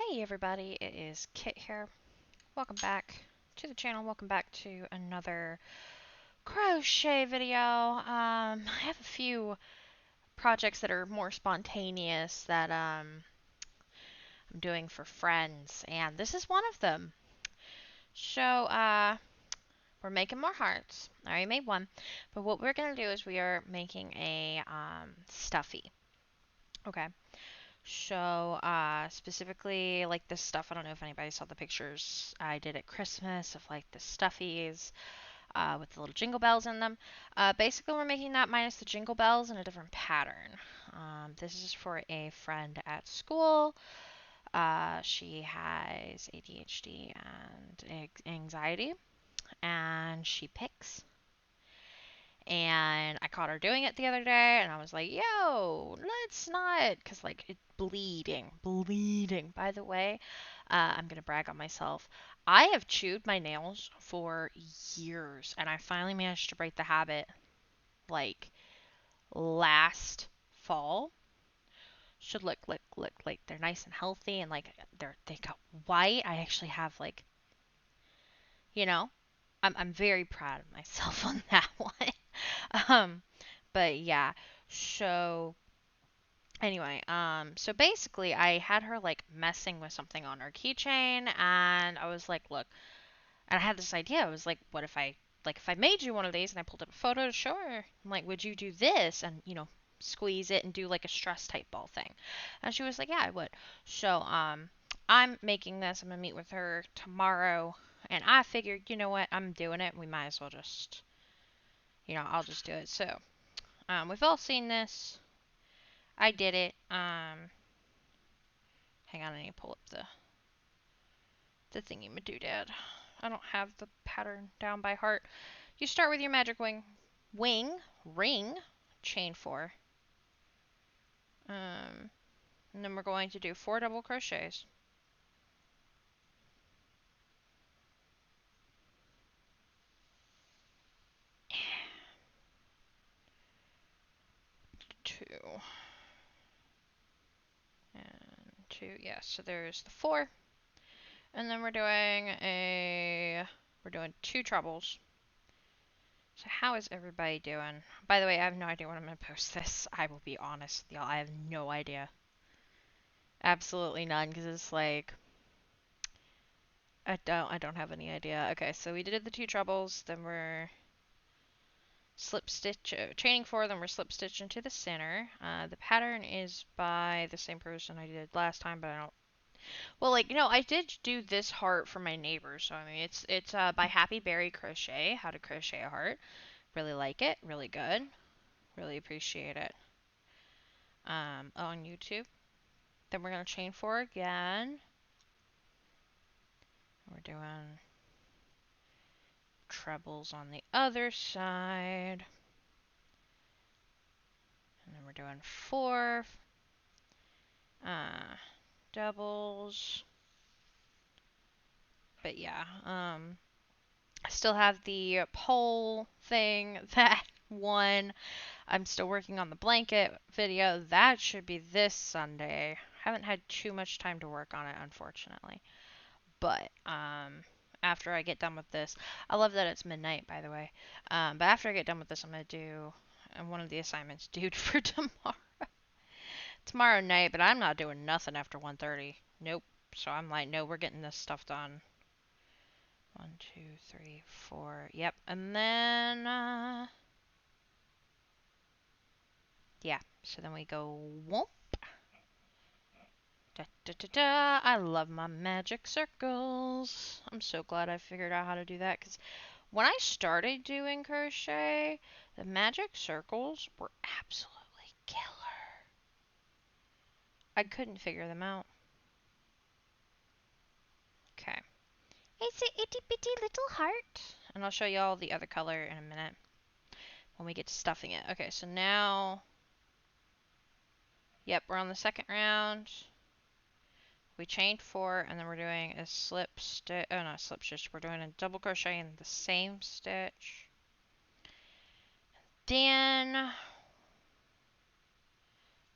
Hey everybody, it is Kit here. Welcome back to the channel. Welcome back to another crochet video. I have a few projects that are more spontaneous that I'm doing for friends, and this is one of them. So, we're making more hearts. I already made one, but what we're gonna do is we are making a stuffy. Okay. So, specifically, like this stuff, I don't know if anybody saw the pictures I did at Christmas of like the stuffies with the little jingle bells in them. Basically, we're making that minus the jingle bells in a different pattern. This is for a friend at school. She has ADHD and anxiety, and she picks. And I caught her doing it the other day, and I was like, yo, let's not, because, like, it's bleeding. By the way, I'm going to brag on myself. I have chewed my nails for years, and I finally managed to break the habit, like, last fall. Should look, like, they're nice and healthy, and, like, they got white. I actually have, like, you know, I'm very proud of myself on that one. Um, but yeah, so anyway, so basically I had her like messing with something on her keychain, and I was like, look, and I had this idea. I was like, what if I made you one of these and I pulled up a photo to show her? I'm like, would you do this and, squeeze it and do like a stress type ball thing? And she was like, yeah, I would. So, I'm making this. I'm gonna meet with her tomorrow, and I figured, you know what, I'm doing it. We might as well just, I'll just do it. So, we've all seen this. I did it. Hang on, I need to pull up the thingy madoodad. I don't have the pattern down by heart. You start with your magic ring, chain 4. And then we're going to do 4 double crochets. Two. And 2, yes, so there's the 4. And then we're doing 2 trebles. So how is everybody doing? By the way, I have no idea when I'm going to post this. I will be honest with y'all. I have no idea. Absolutely none, because it's like, I don't have any idea. Okay, so we did the 2 trebles, then we're slip stitch, chaining 4, then we're slip stitch into the center. The pattern is by the same person I did last time, but I don't. Well, like, I did do this heart for my neighbors, so I mean, it's by Happy Berry Crochet, How to Crochet a Heart. Really like it, really good, really appreciate it. On YouTube. Then we're gonna chain 4 again. We're doing trebles on the other side. And then we're doing 4 doubles. But yeah, I still have the pole thing, that one. I'm still working on the blanket video. That should be this Sunday. Haven't had too much time to work on it, unfortunately. But after I get done with this, I love that it's midnight, by the way. But after I get done with this, I'm gonna do one of the assignments due for tomorrow night. But I'm not doing nothing after 1:30. Nope. So I'm like, no, we're getting this stuff done. 1, 2, 3, 4. Yep. And then yeah. So then we go whoop. Da, da, da, da. I love my magic circles. I'm so glad I figured out how to do that, because when I started doing crochet, the magic circles were absolutely killer. I couldn't figure them out. Okay. It's a itty bitty little heart. And I'll show you all the other color in a minute when we get to stuffing it. Okay, so now, yep, we're on the second round. We chained 4, and then we're doing a slip stitch. Oh, not a slip stitch. We're doing a double crochet in the same stitch. Then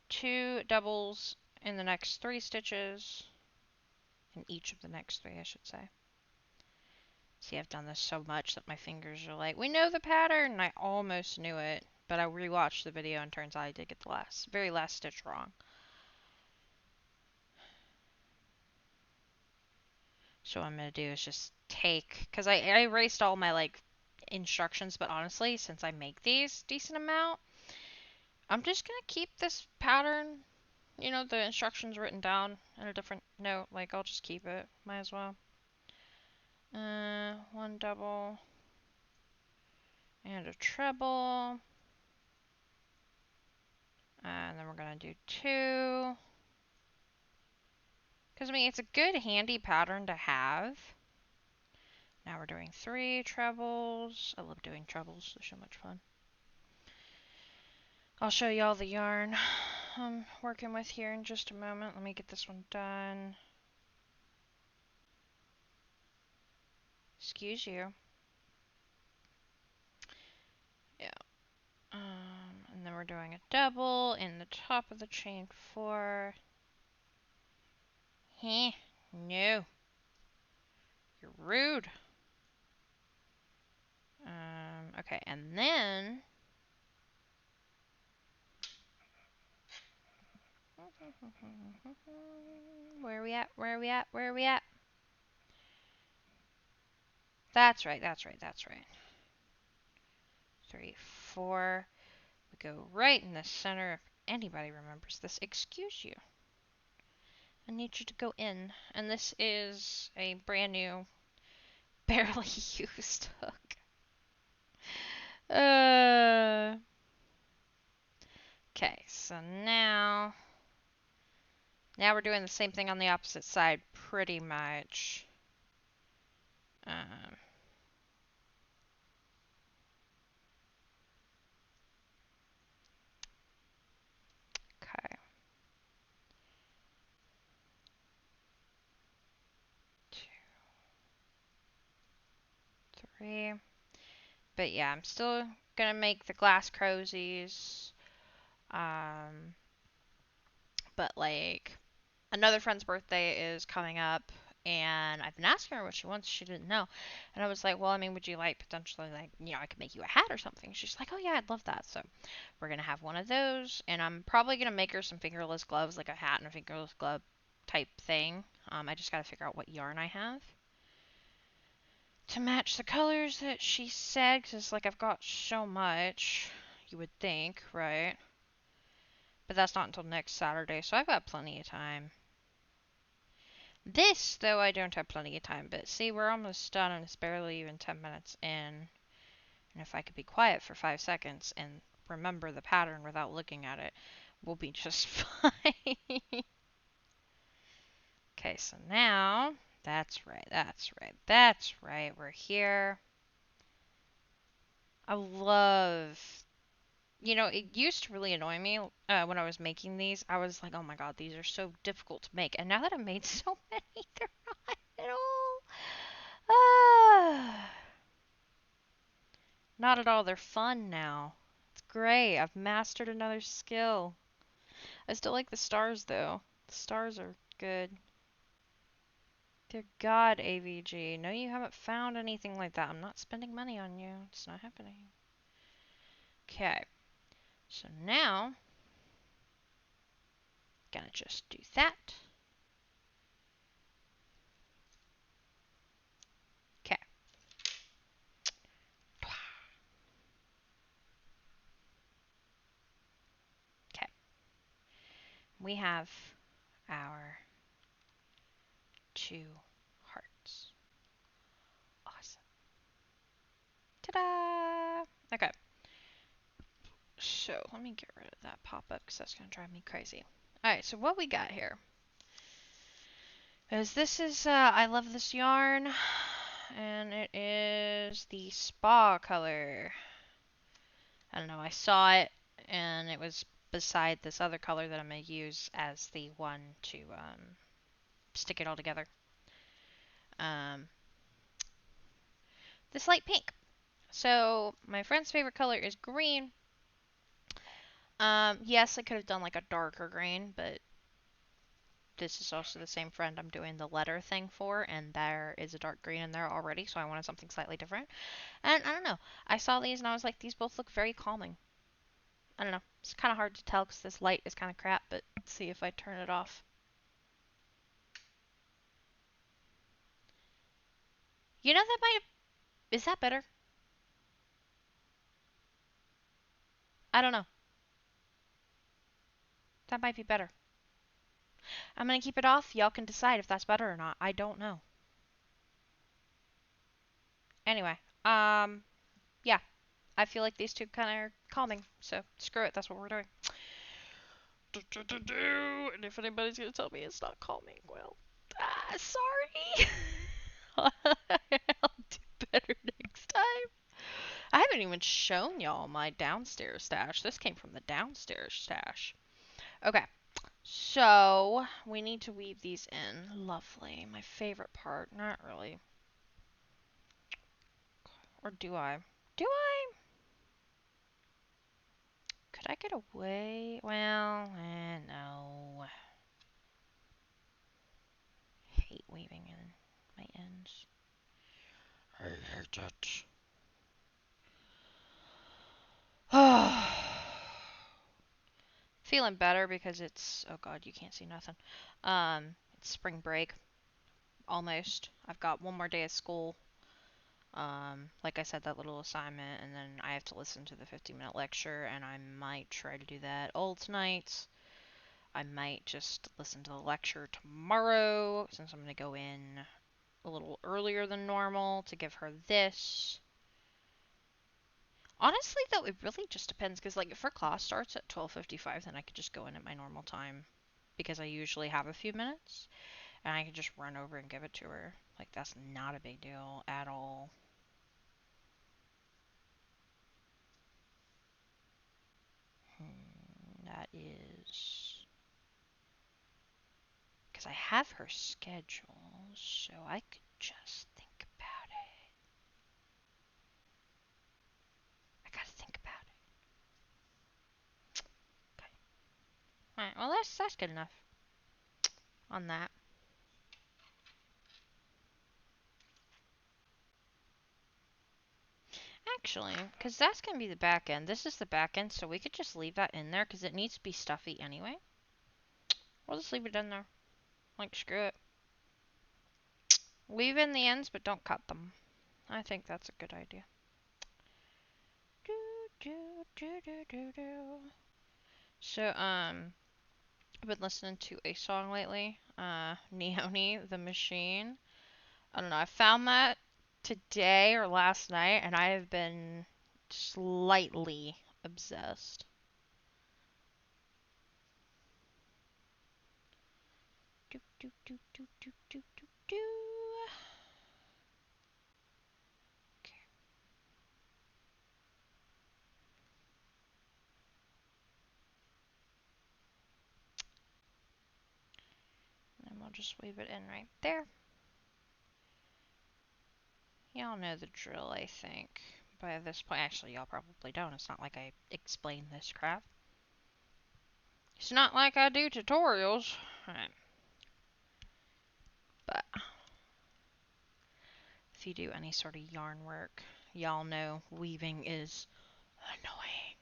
2 doubles in the next 3 stitches. in each of the next 3, I should say. See, I've done this so much that my fingers are like, we know the pattern! And I almost knew it, but I rewatched the video and turns out I did get the very last stitch wrong. So what I'm going to do is just take, because I erased all my, like, instructions, but honestly, since I make these decent amount, I'm just going to keep this pattern, you know, the instructions written down in a different note. Like, I'll just keep it. Might as well. 1 double and a treble. And then we're going to do 2. Because, I mean, it's a good, handy pattern to have. Now we're doing 3 trebles. I love doing trebles. They're so much fun. I'll show you all the yarn I'm working with here in just a moment. Let me get this one done. Excuse you. Yeah. And then we're doing a double in the top of the chain 4. Heh. No. You're rude. Okay, and then where are we at? Where are we at? Where are we at? That's right, that's right, that's right. 3, 4. We go right in the center. If anybody remembers this, excuse you. I need you to go in. And this is a brand new, barely used hook. Okay, so now we're doing the same thing on the opposite side, pretty much. Okay. 2, 3. But yeah, I'm still gonna make the glass cozies. But like, another friend's birthday is coming up, and I've been asking her what she wants. She didn't know, and I was like, well, I mean, would you like potentially, like, you know, I could make you a hat or something. She's like, oh yeah, I'd love that. So we're gonna have one of those, and I'm probably gonna make her some fingerless gloves, like a hat and a fingerless glove type thing. I just gotta figure out what yarn I have to match the colors that she said, because like I've got so much, you would think, right? But that's not until next Saturday, so I've got plenty of time. This, though, I don't have plenty of time, but see, we're almost done and it's barely even 10 minutes in. And if I could be quiet for 5 seconds and remember the pattern without looking at it, we'll be just fine. Okay, so now, that's right, that's right, that's right, we're here. I love, you know, it used to really annoy me when I was making these. I was like, oh my god, these are so difficult to make. And now that I've made so many, they're not at all. Not at all. They're fun now. It's great. I've mastered another skill. I still like the stars, though. The stars are good. Dear God, AVG. No, you haven't found anything like that. I'm not spending money on you. It's not happening. Okay. So now, gonna just do that. Okay. Okay. We have our 2 hearts. Awesome. Ta-da! Okay. So, let me get rid of that pop-up because that's going to drive me crazy. Alright, so what we got here is I love this yarn, and it is the Spa color. I don't know, I saw it, and it was beside this other color that I'm going to use as the one to stick it all together. This light pink. So, my friend's favorite color is green. Yes, I could have done like a darker green, but this is also the same friend I'm doing the letter thing for, and there is a dark green in there already, so I wanted something slightly different. And I don't know, I saw these and I was like, these both look very calming. I don't know, it's kind of hard to tell because this light is kind of crap, but let's see if I turn it off. You know, that might have, is that better? I don't know. That might be better. I'm gonna keep it off. Y'all can decide if that's better or not. I don't know. Anyway, yeah. I feel like these two kind of are calming, so screw it. That's what we're doing. And if anybody's gonna tell me it's not calming, well, sorry. I'll do better next time. I haven't even shown y'all my downstairs stash. This came from the downstairs stash. Okay, so we need to weave these in. Lovely. My favorite part. Not really. Or do I? Do I? Could I get away? Well, no. Hate weaving in my ends. I hate it. Feeling better because it's, oh god, you can't see nothing. It's spring break. Almost. I've got one more day of school. Like I said, that little assignment, and then I have to listen to the 50-minute lecture, and I might try to do that all tonight. I might just listen to the lecture tomorrow, since I'm going to go in a little earlier than normal to give her this. Honestly, though, it really just depends, because, like, if her class starts at 12:55, then I could just go in at my normal time, because I usually have a few minutes, and I could just run over and give it to her. Like, that's not a big deal at all. That is... because I have her schedule, so I could just think about it. I gotta think about it. Okay. Alright, well that's good enough on that. Actually, because that's gonna be the back end. This is the back end, so we could just leave that in there because it needs to be stuffy anyway. We'll just leave it in there. Like, screw it. Weave in the ends, but don't cut them. I think that's a good idea. So, I've been listening to a song lately, Neone the Machine. I don't know, I found that today or last night, and I have been slightly obsessed. Do, do, do, do, do, do, do, do. Okay. And we'll just weave it in right there. Y'all know the drill, I think. By this point, actually, y'all probably don't. It's not like I explain this crap. It's not like I do tutorials. Right. But if you do any sort of yarn work, y'all know weaving is annoying.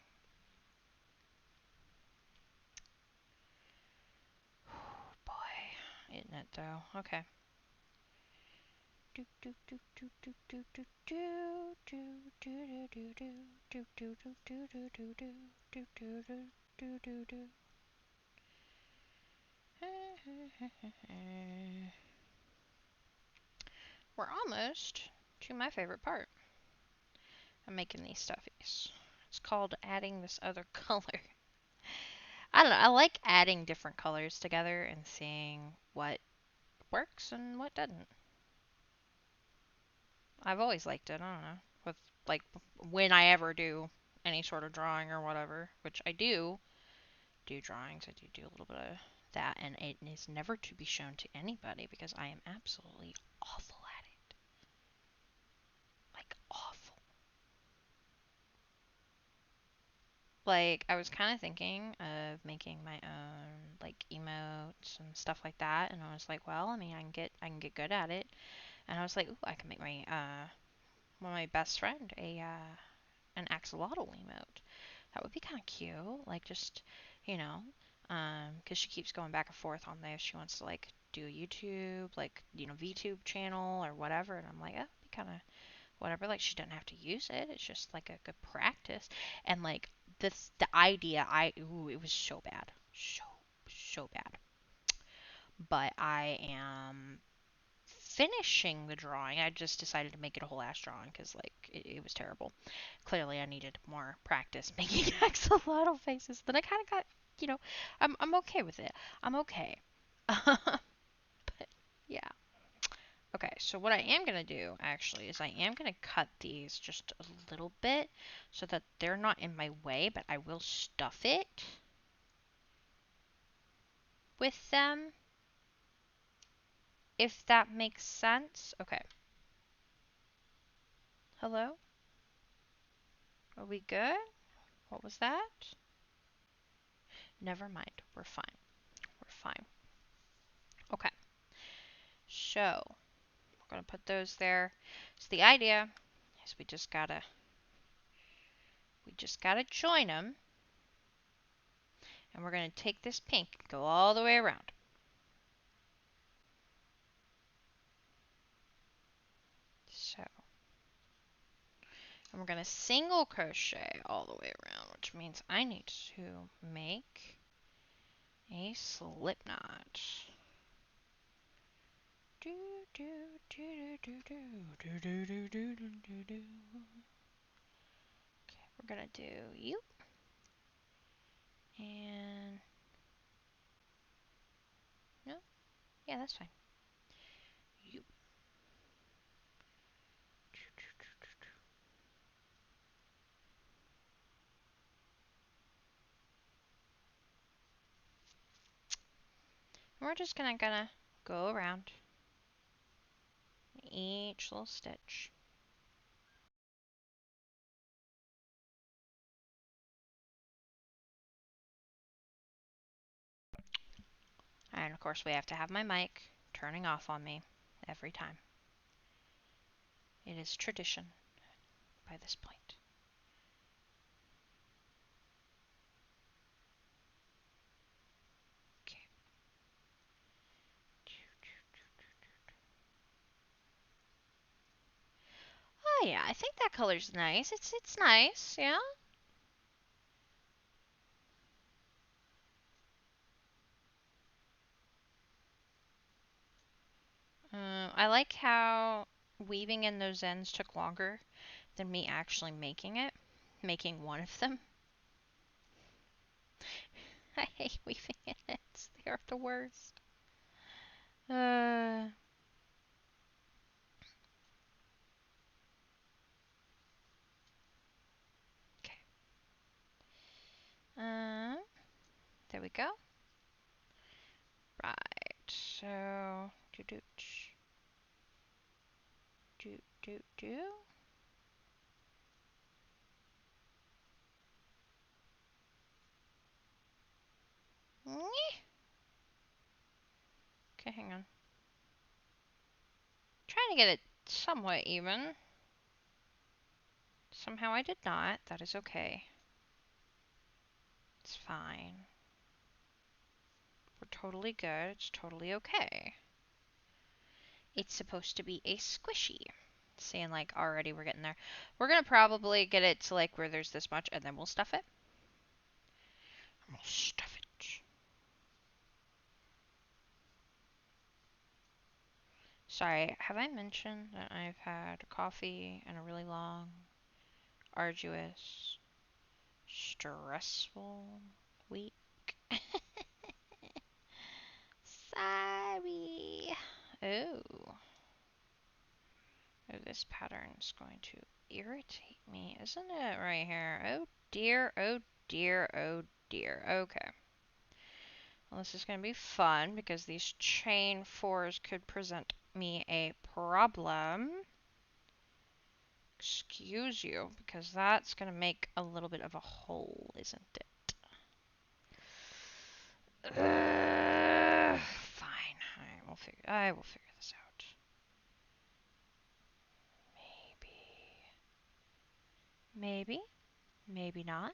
Boy, isn't it though? Okay. We're almost to my favorite part. I'm making these stuffies. It's called adding this other color. I don't know. I like adding different colors together and seeing what works and what doesn't. I've always liked it. I don't know. With, like, when I ever do any sort of drawing or whatever, which I do drawings. I do a little bit of that, and it is never to be shown to anybody because I am absolutely awful at it. Like, awful. Like, I was kind of thinking of making my own, like, emotes mounts and stuff like that. And I was like, well, I mean, I can get good at it. And I was like, ooh, I can make my one of my best friend a an axolotl emote. That would be kind of cute. Like just, you know, 'cause she keeps going back and forth on there. She wants to like do a YouTube, like, VTube channel or whatever. And I'm like, oh, it'd be kind of whatever. Like she doesn't have to use it. It's just like a good practice. And like the idea, it was so bad, so bad. But I am finishing the drawing. I just decided to make it a whole ass drawing because like it was terrible. Clearly, I needed more practice making axolotl faces. Then I kind of got, I'm okay with it. I'm okay. But yeah. Okay, so what I am going to do actually is I am going to cut these just a little bit so that they're not in my way, but I will stuff it with them, if that makes sense. Okay. Hello? Are we good? What was that? Never mind. We're fine. We're fine. Okay. So, we're going to put those there. So the idea is we just gotta join them, and we're going to take this pink and go all the way around. So, and we're going to single crochet all the way around, which means I need to make a slip knot. Do do do do do do do do do do do. Okay, we're gonna do you and no, yeah, that's fine. You. And we're just gonna go around each little stitch. And of course, we have to have my mic turning off on me every time. It is tradition by this point. Okay. Oh yeah, I think that color's nice. It's nice, yeah. I like how weaving in those ends took longer than me actually making one of them. I hate weaving in ends. They are the worst. Uh, okay. Um, there we go. Right. So, do do do do do. Okay, hang on. Trying to get it somewhat even. Somehow I did not. That is okay. It's fine. We're totally good. It's totally okay. It's supposed to be a squishy. Saying like already we're getting there. We're gonna probably get it to like where there's this much and then we'll stuff it. We'll stuff it. Sorry, have I mentioned that I've had coffee and a really long, arduous, stressful week? Sorry. Oh. Oh, this pattern is going to irritate me, isn't it? Right here. Oh dear, oh dear, oh dear. Okay. Well, this is going to be fun because these chain fours could present me a problem. Excuse you, because that's going to make a little bit of a hole, isn't it? I will figure this out. Maybe. Maybe not.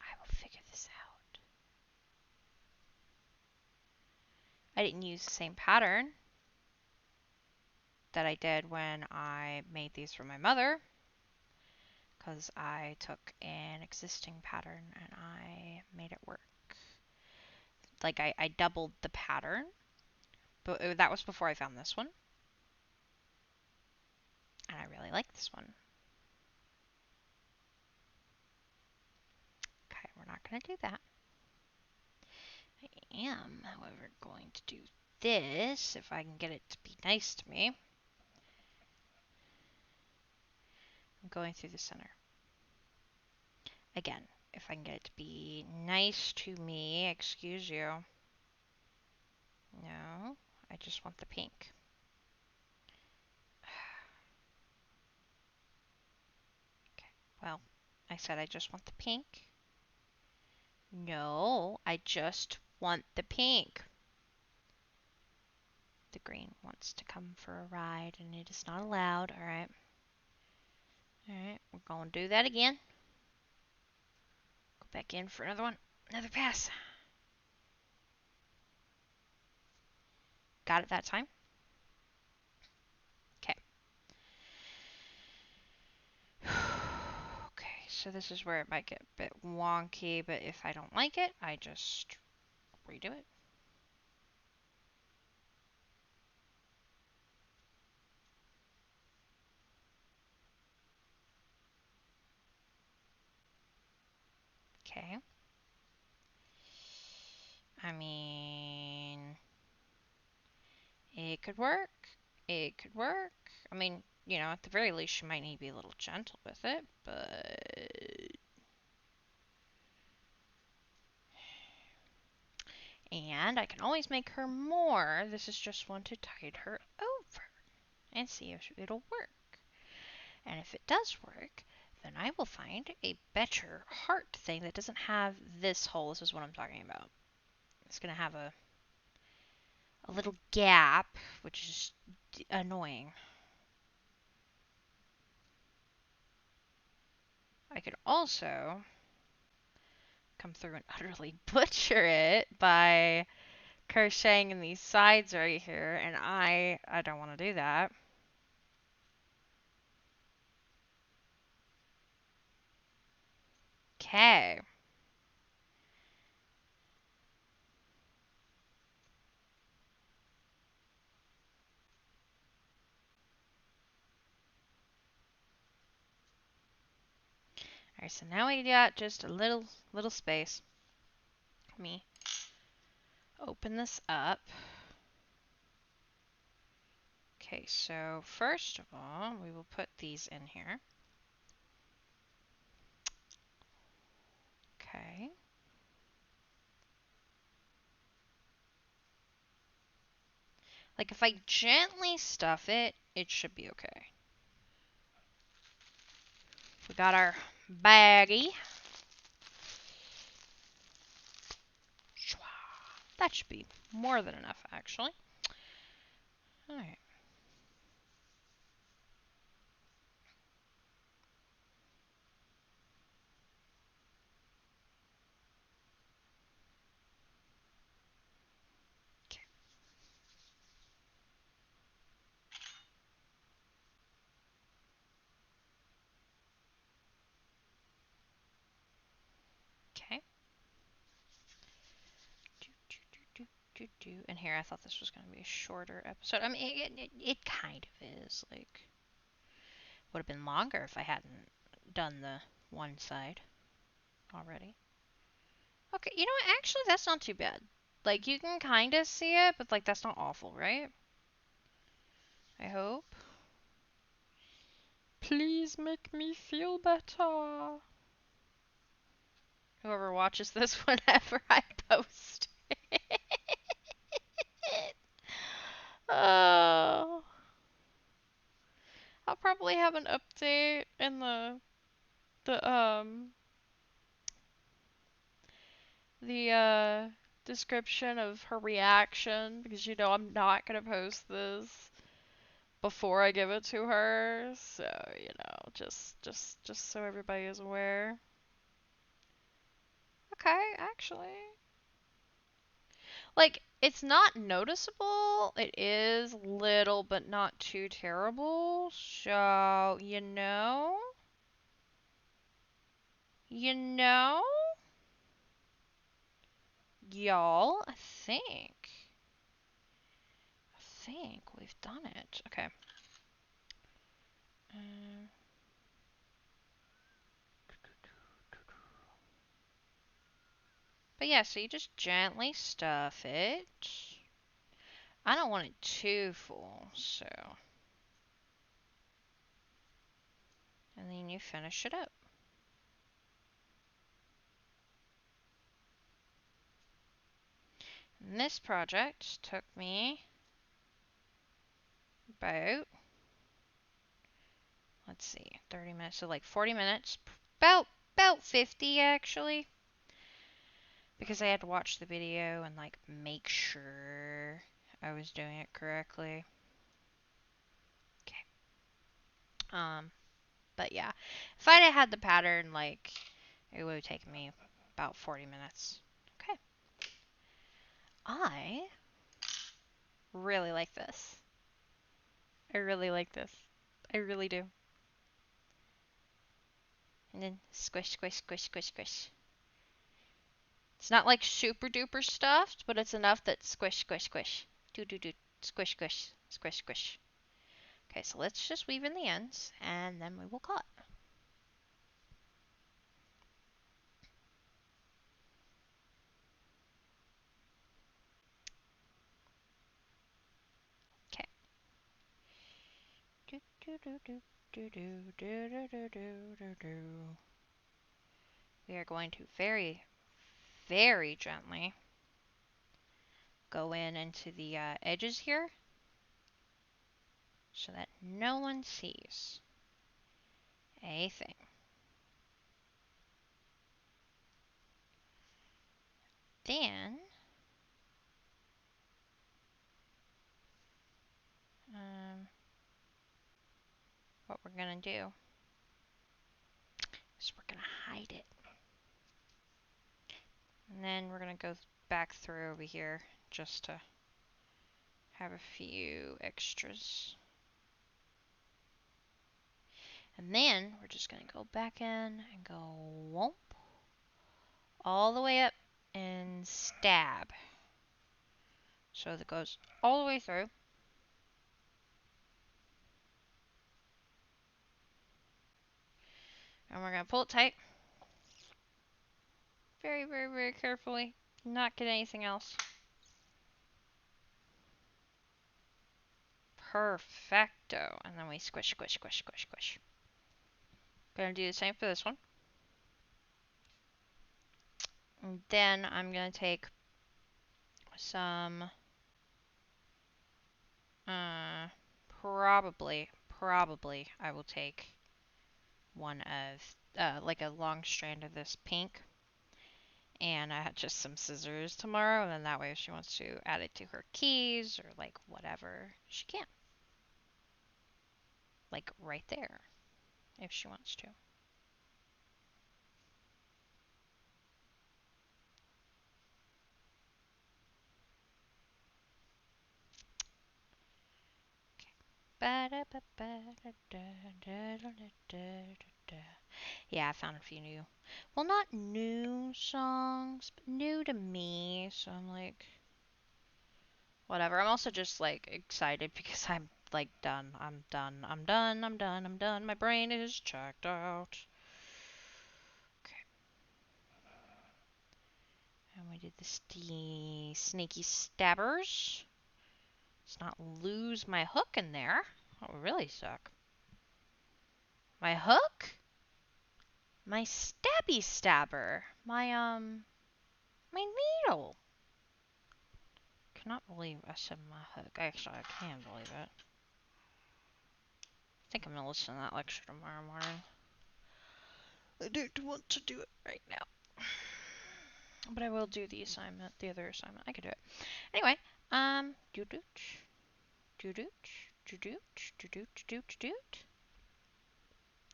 I will figure this out. I didn't use the same pattern that I did when I made these for my mother, because I took an existing pattern and I made it work. Like I doubled the pattern, but that was before I found this one. And I really like this one. Okay, we're not going to do that. I am, however, going to do this if I can get it to be nice to me. I'm going through the center. Again, if I can get it to be nice to me, excuse you. No, I just want the pink. Okay, well, I said I just want the pink. No, I just want the pink. The green wants to come for a ride and it is not allowed. Alright. Alright, we're going to do that again. Go back in for another one. Another pass. Got it that time. Okay. Okay, so this is where it might get a bit wonky, but if I don't like it, I just redo it. Okay. I mean, it could work. It could work. I mean, you know, at the very least, she might need to be a little gentle with it, but... And I can always make her more. This is just one to tide her over and see if it'll work. And if it does work, then I will find a better heart thing that doesn't have this hole. This is what I'm talking about. It's going to have a little gap, which is annoying. I could also come through and utterly butcher it by crocheting in these sides right here, and I don't want to do that. Okay. Alright, so now we got just a little space. Let me open this up. Okay, so first of all, we will put these in here. Okay. Like if I gently stuff it, it should be okay. We got our baggie. That should be more than enough, actually. Alright. Okay. And here, I thought this was going to be a shorter episode. I mean, it kind of is. Like, would have been longer if I hadn't done the one side already. Okay, you know what? Actually, that's not too bad. Like, you can kind of see it, but, like, that's not awful, right? I hope. Please make me feel better. Whoever watches this whenever I post it. Oh. I'll probably have an update in the description of her reaction because you know I'm not gonna post this before I give it to her. So, you know, just so everybody is aware. Okay, actually. Like, it's not noticeable. It is little, but not too terrible. So, you know, y'all, I think we've done it. Okay. Um, but yeah, so you just gently stuff it. I don't want it too full, so. And then you finish it up. And this project took me about, let's see, 30 minutes, so like 40 minutes. About 50 actually. Because I had to watch the video and like make sure I was doing it correctly. Okay. But yeah. If I'd have had the pattern, like, it would have taken me about 40 minutes. Okay. I really like this. I really like this. I really do. And then squish, squish, squish, squish, squish. It's not like super duper stuffed, but it's enough that squish, squish, squish. Do, do, do. Squish, squish, squish, squish. Okay, so let's just weave in the ends, and then we will cut. Okay. Do, do, do, do, do, do, do, do, do, do, do, do. We are going to very, very gently go into the edges here so that no one sees a thing. Then, what we're going to do is we're going to hide it. And then we're going to go back through over here just to have a few extras. And then we're just going to go back in and go whoomp all the way up and stab. So that goes all the way through. And we're going to pull it tight. Very, very, very carefully. Not get anything else. Perfecto. And then we squish, squish, squish, squish, squish. Gonna do the same for this one. And then I'm gonna take some, probably I will take one of, like a long strand of this pink. And I had just some scissors tomorrow, and then that way if she wants to add it to her keys or like whatever, she can. Like right there, if she wants to. Yeah, I found a few new, well, not new songs, but new to me. So I'm like, whatever. I'm also just like excited because I'm like done. I'm done. I'm done. I'm done. I'm done. My brain is checked out. Okay. And we did the sneaky stabbers. Let's not lose my hook in there. That would really suck. My hook? My stabby stabber. My needle. Cannot believe I said my hook. Actually, I can believe it. I think I'm gonna listen to that lecture tomorrow morning. I don't want to do it right now. But I will do the assignment, the other assignment. I could do it. Anyway, doo-doot, doo-doot, doo-doot, doo-doot, doo-doot, doo-doot.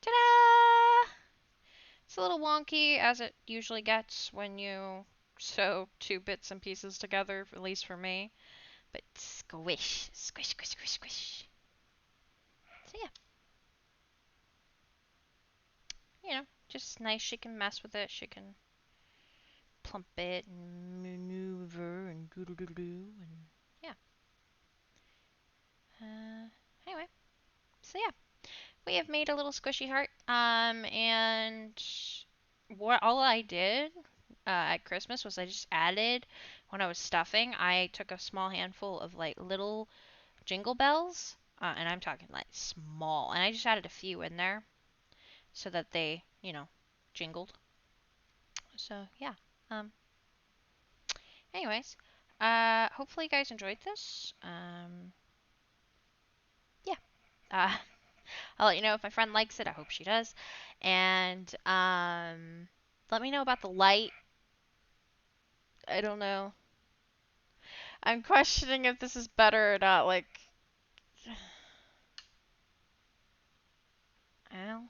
Ta-da! It's a little wonky, as it usually gets when you sew two bits and pieces together, at least for me. But squish, squish, squish, squish, squish. So yeah, just nice. She can mess with it. She can plump it and maneuver and do do do do and yeah. Anyway, so yeah, we have made a little squishy heart. And what all I did at Christmas was I just added when I was stuffing. I took a small handful of like little jingle bells, and I'm talking like small, and I just added a few in there so that they, jingled. So yeah. Um. Anyways, hopefully you guys enjoyed this. Yeah. Uh, I'll let you know if my friend likes it. I hope she does. And let me know about the light. I don't know. I'm questioning if this is better or not. Like, well,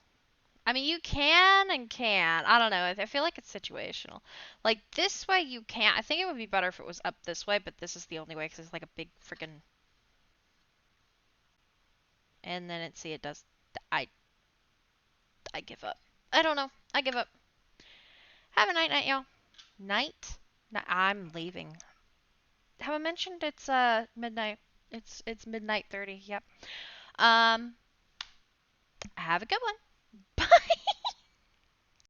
I mean, you can and can't. I don't know. I feel like it's situational. Like this way, you can't. I think it would be better if it was up this way, but this is the only way because it's like a big freaking. And then see, it does. I I give up. I don't know. I give up. Have a night, y'all. Night. I'm leaving. Have I mentioned it's midnight? It's midnight 30. Yep. Um. Have a good one. Bye.